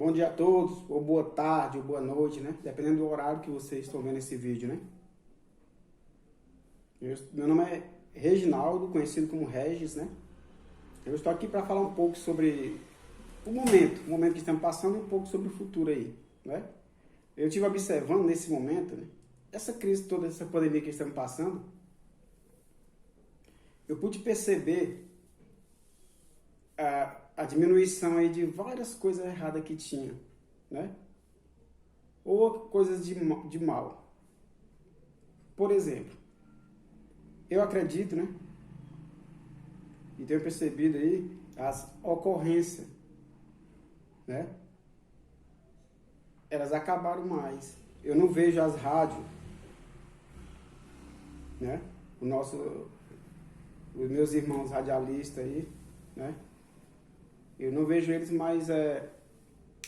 Bom dia a todos, ou boa tarde, ou boa noite, né? Dependendo do horário que vocês estão vendo esse vídeo, né? Meu nome é Reginaldo, conhecido como Regis, né? Eu estou aqui para falar um pouco sobre o momento que estamos passando e um pouco sobre o futuro aí, né? Eu estive observando nesse momento, né? Essa crise toda, essa pandemia que estamos passando, eu pude perceber a diminuição aí de várias coisas erradas que tinha, né? Ou coisas de mal. Por exemplo, eu acredito, né? E tenho percebido aí as ocorrências, né? Elas acabaram mais. Eu não vejo as rádios, né? Os meus irmãos radialistas aí, né? Eu não vejo eles mais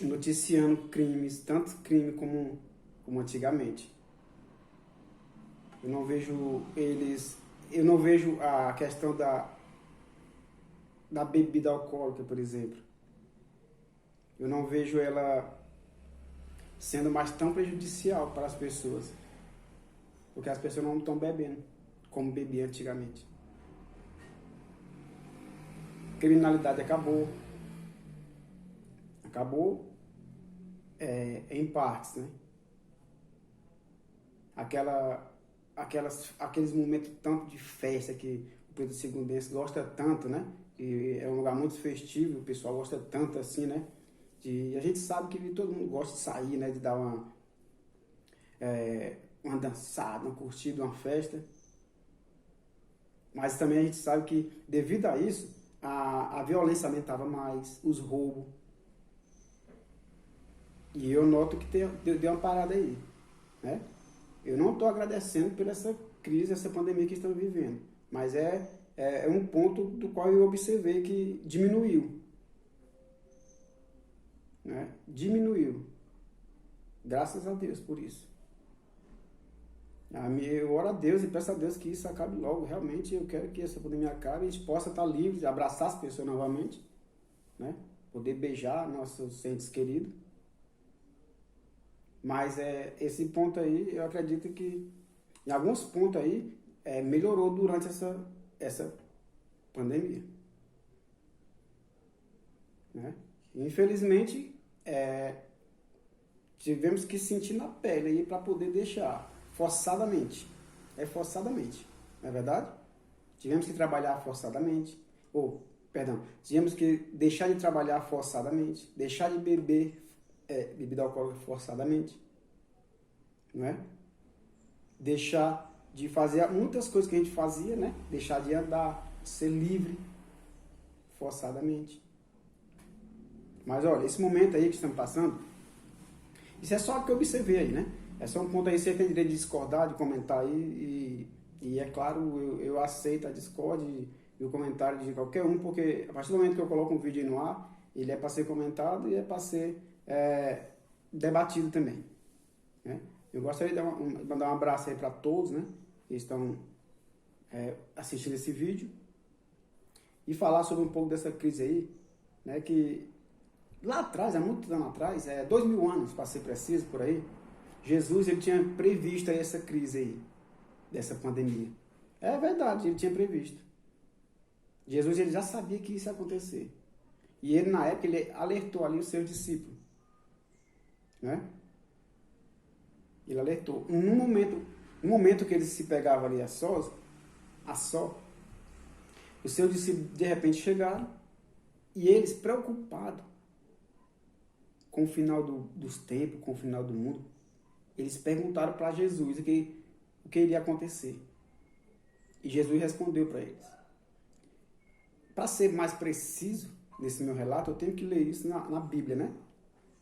noticiando crimes, tanto crime como antigamente. Eu não vejo a questão da bebida alcoólica, por exemplo. Eu não vejo ela sendo mais tão prejudicial para as pessoas. Porque as pessoas não estão bebendo como bebiam antigamente. Criminalidade acabou. Acabou em partes, né? Aqueles momentos tanto de festa que o Pedro Segundense gosta tanto, né? E é um lugar muito festivo, o pessoal gosta tanto assim, né? E a gente sabe que todo mundo gosta de sair, né? De dar uma dançada, uma curtida, uma festa. Mas também a gente sabe que, devido a isso, a violência aumentava mais, os roubos. E eu noto que deu uma parada aí, né? Eu não estou agradecendo por essa crise, essa pandemia que estamos vivendo. Mas é um ponto do qual eu observei que diminuiu. Né? Diminuiu. Graças a Deus por isso. Eu oro a Deus e peço a Deus que isso acabe logo. Realmente eu quero que essa pandemia acabe e a gente possa estar livre, abraçar as pessoas novamente, né? Poder beijar nossos entes queridos. Mas esse ponto aí, eu acredito que em alguns pontos aí melhorou durante essa pandemia. Né? Infelizmente, tivemos que sentir na pele aí para poder deixar, forçadamente. Forçadamente, não é verdade? Tivemos que trabalhar forçadamente. Tivemos que deixar de trabalhar forçadamente, deixar de beber bebida alcoólica forçadamente, não é? Deixar de fazer muitas coisas que a gente fazia, né? Deixar de andar, de ser livre forçadamente. Mas olha, esse momento aí que estamos passando, isso é só o que eu observei aí, né? É só um ponto aí, você tem direito de discordar, de comentar aí, e é claro, eu aceito a discórdia e o comentário de qualquer um, porque a partir do momento que eu coloco um vídeo no ar, ele é para ser comentado e é para ser debatido também, né? Eu gostaria de mandar um abraço aí para todos, né, que estão assistindo esse vídeo e falar sobre um pouco dessa crise aí, né, que lá atrás, há muitos anos atrás, 2000 anos para ser preciso, por aí, Jesus ele tinha previsto aí essa crise aí, dessa pandemia. É verdade, ele tinha previsto. Jesus ele já sabia que isso ia acontecer. E ele, na época, ele alertou ali os seus discípulos. Né? Ele alertou. No momento que eles se pegavam ali a só, os seus discípulos de repente chegaram e eles, preocupados com o final dos tempos, com o final do mundo, eles perguntaram para Jesus o que iria acontecer. E Jesus respondeu para eles. Para ser mais preciso nesse meu relato, eu tenho que ler isso na Bíblia, né?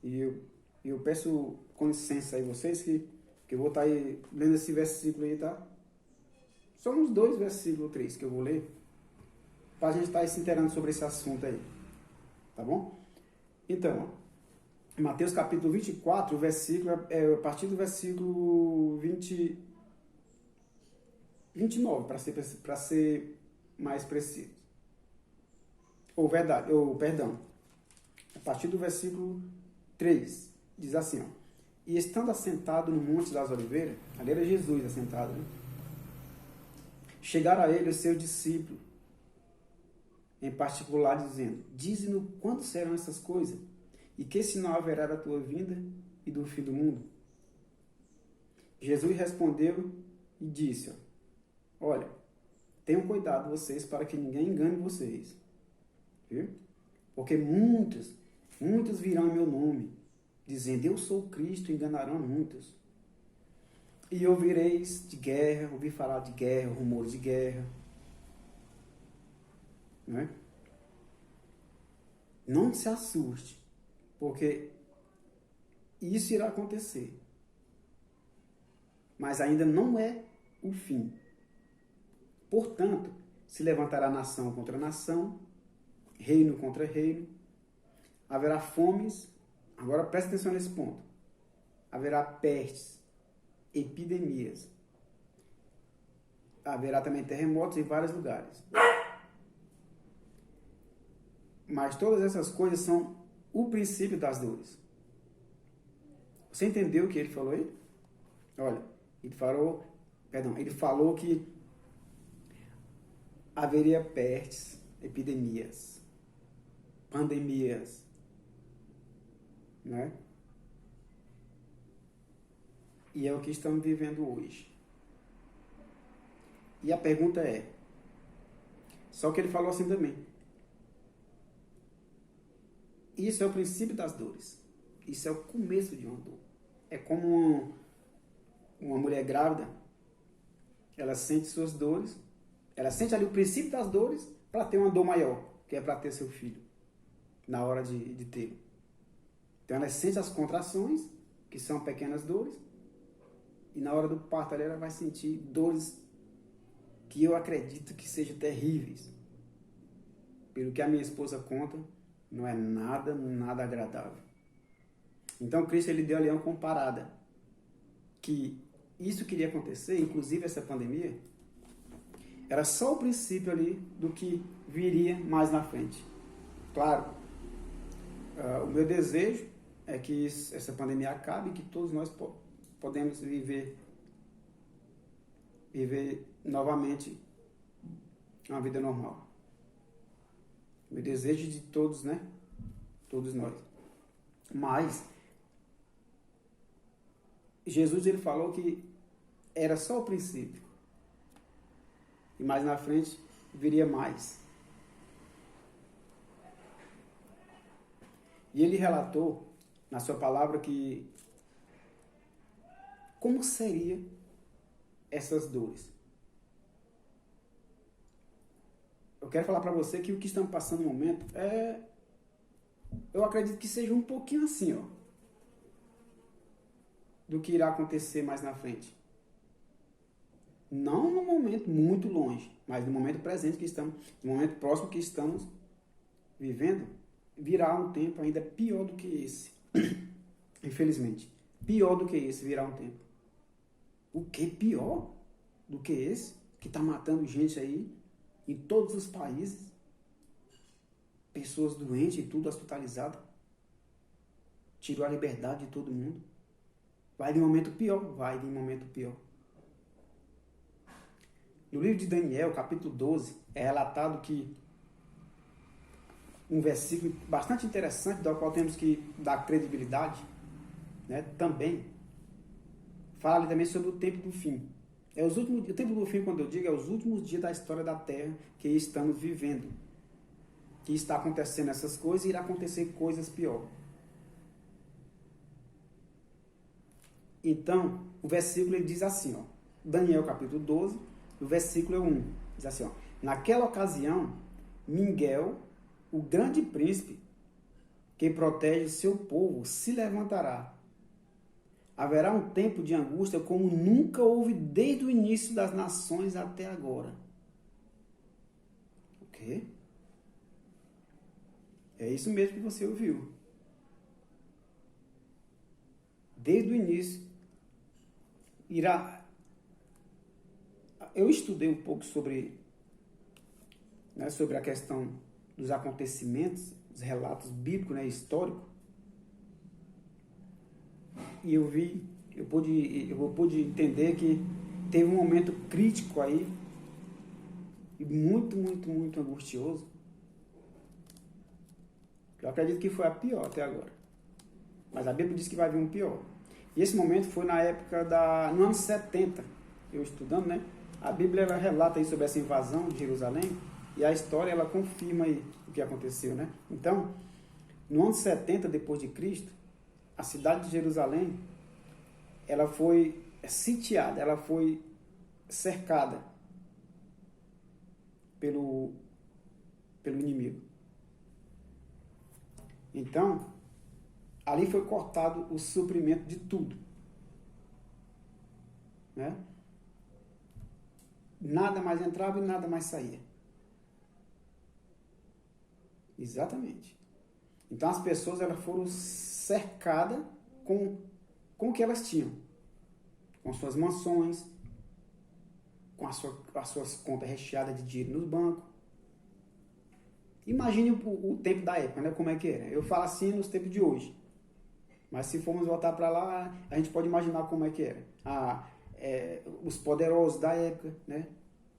E eu peço com licença aí vocês que eu vou estar aí lendo esse versículo aí, tá? São uns 2 versículos, 3 que eu vou ler, para a gente estar aí se inteirando sobre esse assunto aí, tá bom? Então, Mateus capítulo 24, o versículo a partir do versículo 29, para ser mais preciso. Perdão, a partir do versículo 3, diz assim, ó. E estando assentado no Monte das Oliveiras, ali era Jesus assentado, né? Chegaram a ele os seus discípulos, em particular, dizendo, dize-nos quando serão essas coisas, e que sinal haverá da tua vinda e do fim do mundo? Jesus respondeu e disse, ó, olha, tenham cuidado vocês para que ninguém engane vocês. Viu? Porque muitos virão em meu nome, dizendo, eu sou Cristo, e enganarão muitos. E ouvireis de guerra, ouvir falar de guerra, rumores de guerra. Não é? Não se assuste, porque isso irá acontecer. Mas ainda não é o fim. Portanto, se levantará nação contra nação, reino contra reino, haverá fomes, agora presta atenção nesse ponto, haverá pestes, epidemias, haverá também terremotos em vários lugares. Mas todas essas coisas são o princípio das dores. Você entendeu o que ele falou aí? Olha, ele falou que haveria pestes, epidemias, pandemias, né? E é o que estamos vivendo hoje. E a pergunta é, só que ele falou assim também, isso é o princípio das dores, isso é o começo de uma dor. É como uma mulher grávida, ela sente suas dores, ela sente ali o princípio das dores para ter uma dor maior, que é para ter seu filho, na hora de tê-lo. Então ela sente as contrações, que são pequenas dores, e na hora do parto ela vai sentir dores que eu acredito que sejam terríveis. Pelo que a minha esposa conta, não é nada agradável. Então Cristo ele deu ali uma comparada, que isso que iria acontecer, inclusive essa pandemia, era só o princípio ali do que viria mais na frente. Claro, o meu desejo é que essa pandemia acabe e que todos nós podemos viver novamente uma vida normal. O meu desejo de todos, né? Todos nós. Mas Jesus ele falou que era só o princípio. E mais na frente viria mais. E ele relatou na sua palavra que como seria essas dores. Eu quero falar para você que o que estamos passando no momento eu acredito que seja um pouquinho assim, ó, do que irá acontecer mais na frente. Não no momento muito longe, mas no momento presente que estamos, no momento próximo que estamos vivendo, virá um tempo ainda pior do que esse. Infelizmente, pior do que esse virá um tempo. O que pior do que esse, que está matando gente aí em todos os países, pessoas doentes e tudo hospitalizado, tirou a liberdade de todo mundo. Vai vir um momento pior, vai vir um momento pior. No livro de Daniel, capítulo 12, é relatado que um versículo bastante interessante, do qual temos que dar credibilidade, né, também, fala também sobre o tempo do fim. O tempo do fim, quando eu digo, é os últimos dias da história da Terra que estamos vivendo. Que está acontecendo essas coisas e irá acontecer coisas piores. Então, o versículo ele diz assim, ó, Daniel capítulo 12, o versículo 1, diz assim, ó, naquela ocasião, Miguel, o grande príncipe, que protege seu povo, se levantará. Haverá um tempo de angústia como nunca houve desde o início das nações até agora. O quê? É isso mesmo que você ouviu. Desde o início irá... Eu estudei um pouco sobre a questão dos acontecimentos, os relatos bíblicos, né, históricos. e eu pude entender que teve um momento crítico aí, e muito, muito, muito angustioso. Eu acredito que foi a pior até agora. Mas a Bíblia diz que vai vir um pior. E esse momento foi na época no ano 70, eu estudando, né? A Bíblia ela relata aí sobre essa invasão de Jerusalém, e a história ela confirma aí o que aconteceu, né? Então, no ano 70 depois de Cristo, a cidade de Jerusalém, ela foi sitiada, ela foi cercada pelo inimigo. Então, ali foi cortado o suprimento de tudo, né? Nada mais entrava e nada mais saía. Exatamente. Então as pessoas elas foram cercadas com o que elas tinham, com suas mansões, com as suas contas recheadas de dinheiro nos bancos. Imagine o tempo da época, né? Como é que era. Eu falo assim nos tempos de hoje. Mas se formos voltar para lá, a gente pode imaginar como é que era. Os poderosos da época, né?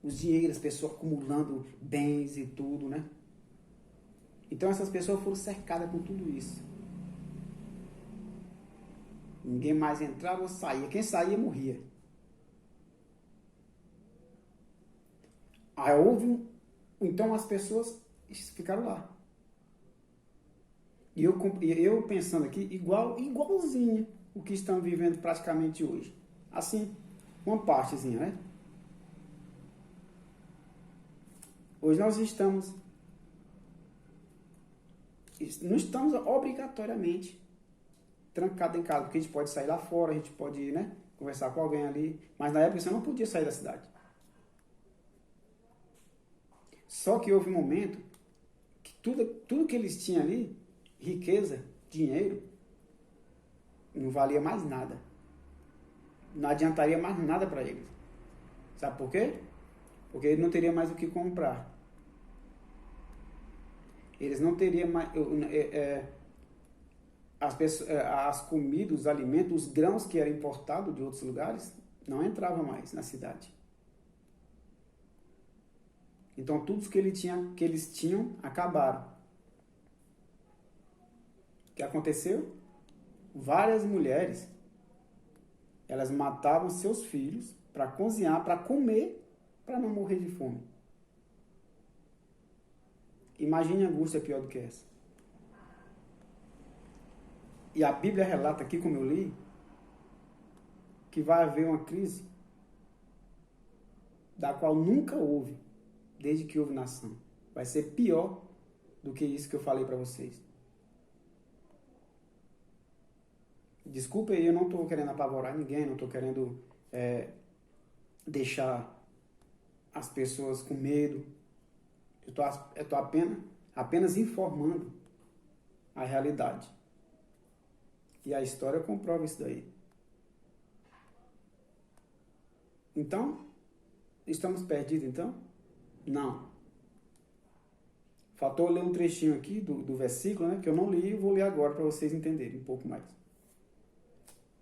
Os dinheiros, as pessoas acumulando bens e tudo, né? Então essas pessoas foram cercadas com tudo isso. Ninguém mais entrava ou saía. Quem saía morria. Aí então as pessoas ficaram lá. E eu pensando aqui, igualzinho o que estamos vivendo praticamente hoje. Assim, uma partezinha, né? Hoje nós não estamos obrigatoriamente trancados em casa, porque a gente pode sair lá fora, a gente pode, né, conversar com alguém ali, mas na época você não podia sair da cidade. Só que houve um momento que tudo que eles tinham ali, riqueza, dinheiro, não valia mais nada. Não adiantaria mais nada para eles. Sabe por quê? Porque ele não teria mais o que comprar. Eles não teriam mais... as comidas, os alimentos, os grãos que eram importados de outros lugares, não entravam mais na cidade. Então, tudo que eles tinham, acabaram. O que aconteceu? Várias mulheres, elas matavam seus filhos para cozinhar, para comer, para não morrer de fome. Imagine a angústia pior do que essa. E a Bíblia relata aqui, como eu li, que vai haver uma crise da qual nunca houve, desde que houve nação. Vai ser pior do que isso que eu falei para vocês. Desculpa aí, eu não estou querendo apavorar ninguém, não estou querendo deixar as pessoas com medo. Eu estou apenas informando a realidade. E a história comprova isso daí. Então, estamos perdidos então? Não. Faltou ler um trechinho aqui do versículo, né, que eu não li e vou ler agora para vocês entenderem um pouco mais.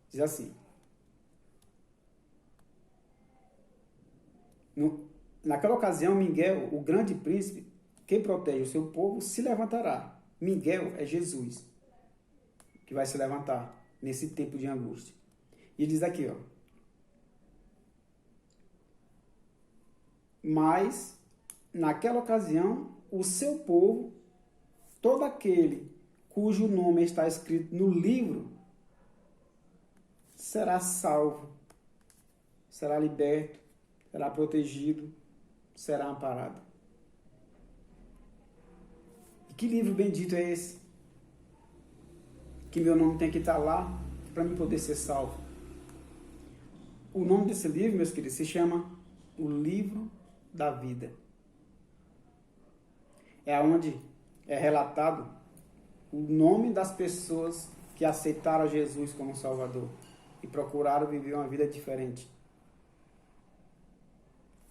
Diz assim. Naquela ocasião, Miguel, o grande príncipe, que protege o seu povo, se levantará. Miguel é Jesus, que vai se levantar nesse tempo de angústia. E diz aqui, ó. Mas, naquela ocasião, o seu povo, todo aquele cujo nome está escrito no livro, será salvo, será liberto, será protegido, será amparado. E que livro bendito é esse? Que meu nome tem que estar lá para mim poder ser salvo. O nome desse livro, meus queridos, se chama O Livro da Vida. É onde é relatado o nome das pessoas que aceitaram Jesus como Salvador e procuraram viver uma vida diferente.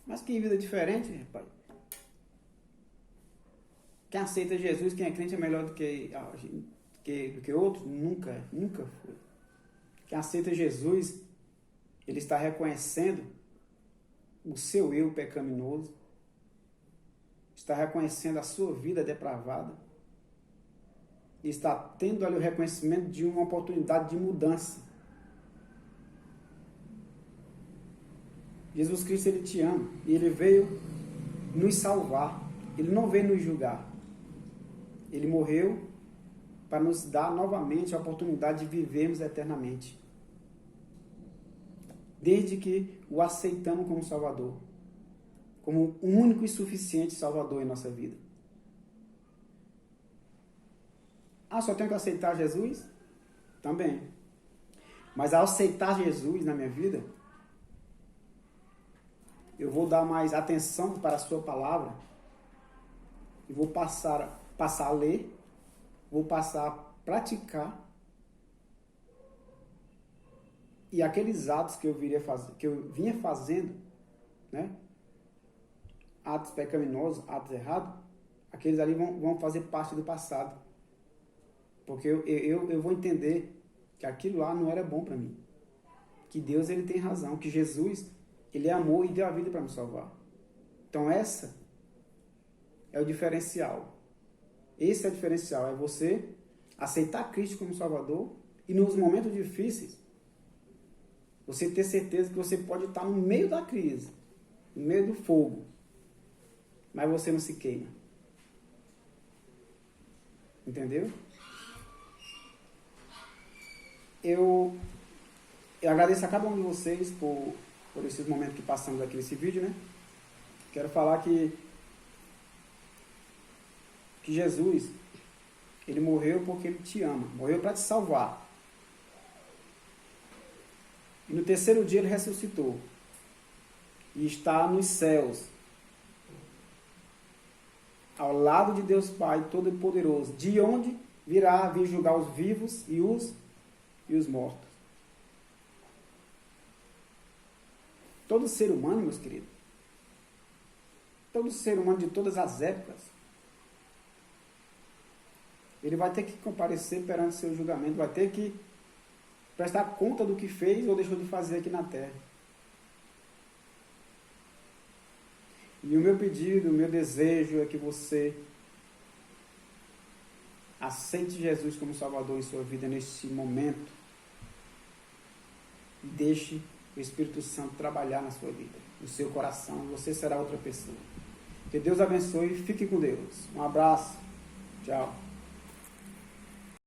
Mas que vida diferente, rapaz? Quem aceita Jesus, quem é crente é melhor do que outros? Nunca foi. Quem aceita Jesus, ele está reconhecendo o seu eu pecaminoso, está reconhecendo a sua vida depravada, e está tendo ali o reconhecimento de uma oportunidade de mudança. Jesus Cristo, ele te ama, e ele veio nos salvar, ele não veio nos julgar. Ele morreu para nos dar novamente a oportunidade de vivermos eternamente, desde que o aceitamos como Salvador, como o único e suficiente Salvador em nossa vida. Ah, só tenho que aceitar Jesus? Também. Mas ao aceitar Jesus na minha vida, eu vou dar mais atenção para a sua palavra e vou passar a ler, vou passar a praticar, e aqueles atos que eu vinha fazendo, né? Atos pecaminosos, atos errados, aqueles ali vão fazer parte do passado. Porque eu vou entender que aquilo lá não era bom para mim. Que Deus, ele tem razão. Que Jesus, ele amou e deu a vida para me salvar. Então essa é o diferencial. Esse é o diferencial. É você aceitar Cristo como Salvador e nos momentos difíceis, você ter certeza que você pode estar no meio da crise, no meio do fogo, mas você não se queima. Entendeu? Eu agradeço a cada um de vocês por esses momentos que passamos aqui nesse vídeo, né? Quero falar que Jesus, ele morreu porque ele te ama. Morreu para te salvar. E no terceiro dia ele ressuscitou. E está nos céus, ao lado de Deus Pai Todo-Poderoso, de onde virá vir julgar os vivos e os mortos. Todo ser humano, meus queridos, todo ser humano de todas as épocas, ele vai ter que comparecer perante o seu julgamento, vai ter que prestar conta do que fez ou deixou de fazer aqui na terra. E o meu pedido, o meu desejo é que você aceite Jesus como Salvador em sua vida nesse momento e deixe o Espírito Santo trabalhar na sua vida, no seu coração. Você será outra pessoa. Que Deus abençoe e fique com Deus. Um abraço. Tchau.